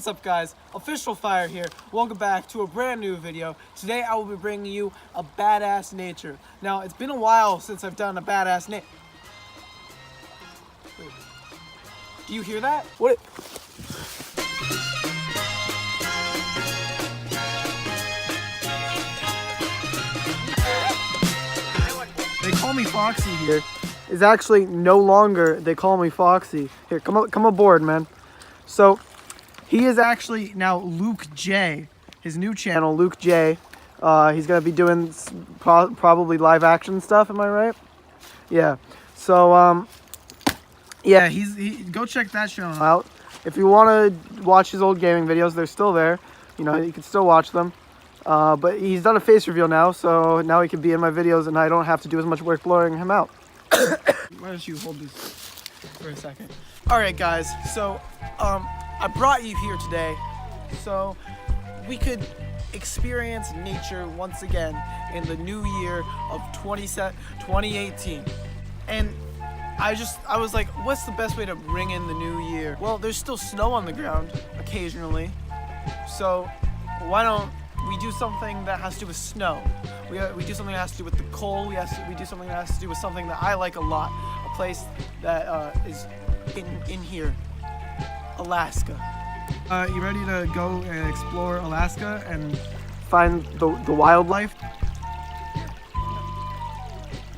What's up guys, Official Fire here. Welcome back to a brand new video. Today I will be bringing you a badass nature. Now it's been a while since I've done a badass nature. Do you hear that? What? They call me Foxy here. Is actually no longer they call me Foxy. Here, come aboard, man. So he is actually now Luke J. His new channel, Luke J. He's gonna be doing probably live action stuff. Am I right? Yeah. So yeah, go check that channel out. If you want to watch his old gaming videos, they're still there. You know, you can still watch them. But he's done a face reveal now, so now he can be in my videos, and I don't have to do as much work blurring him out. Why don't you hold this for a second? All right, guys. So I brought you here today so we could experience nature once again in the new year of 2018. And I was like, what's the best way to bring in the new year? Well, there's still snow on the ground occasionally, so why don't we do something that has to do with snow? We do something that has to do with the cold. We do something that has to do with something that I like a lot. A place that is in here, Alaska. You ready to go and explore Alaska and find the wildlife?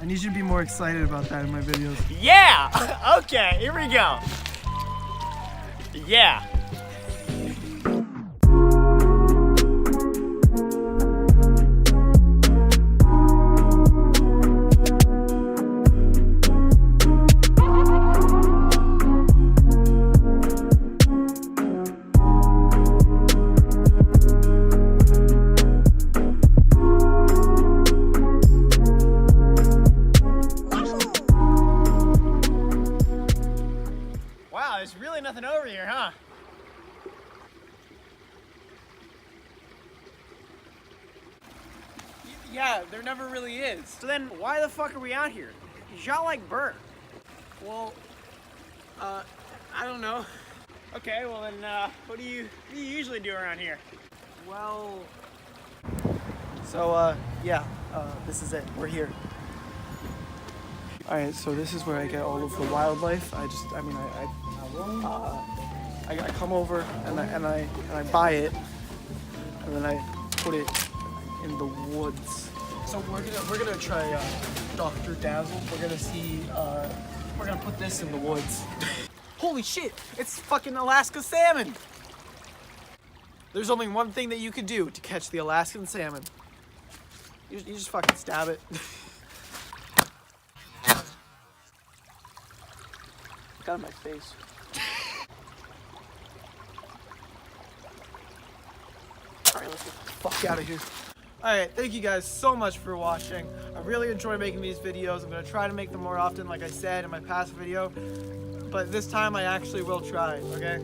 I need you to be more excited about that in my videos. Yeah! Okay, here we go. Yeah. There's really nothing over here, huh? Yeah, there never really is. So then, why the fuck are we out here? Y'all like burn. Well, I don't know. Okay, well then, what do you usually do around here? Well, so yeah, this is it. We're here. All right, so this is where I get all of the wildlife. I come over and I buy it, and then I put it in the woods. So we're gonna try Dr. Dazzle. We're gonna see. We're gonna put this in the woods. Holy shit! It's fucking Alaska salmon. There's only one thing that you can do to catch the Alaskan salmon. You just fucking stab it. Got in my face. Alright, let's get the fuck out of here. Alright, thank you guys so much for watching. I really enjoy making these videos. I'm going to try to make them more often, like I said in my past video. But this time I actually will try, okay?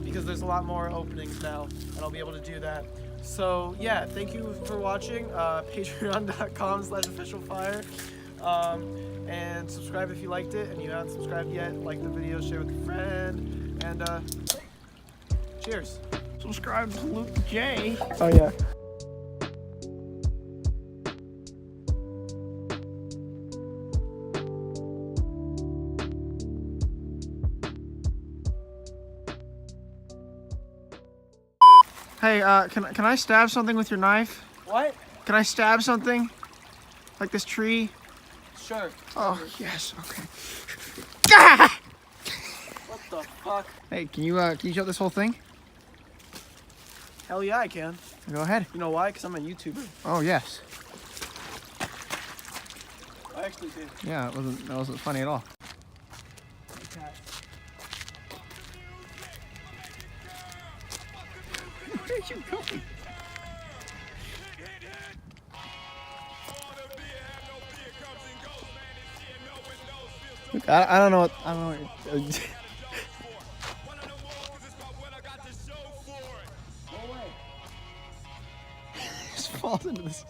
Because there's a lot more openings now, and I'll be able to do that. So, yeah, thank you for watching. Patreon.com/officialfire. And subscribe if you liked it, and you haven't subscribed yet. Like the video, share with a friend, and cheers. Subscribe to Luke J. Oh yeah. Hey, can I stab something with your knife? What? Can I stab something? Like this tree? Sure. Oh, yes, okay. What the fuck? Hey, can you shut this whole thing? Hell yeah, I can. Go ahead. You know why? Because I'm a YouTuber. Oh, yes. I actually did. Yeah, that wasn't funny at all. Where are you going? I don't know what. Just falls into this.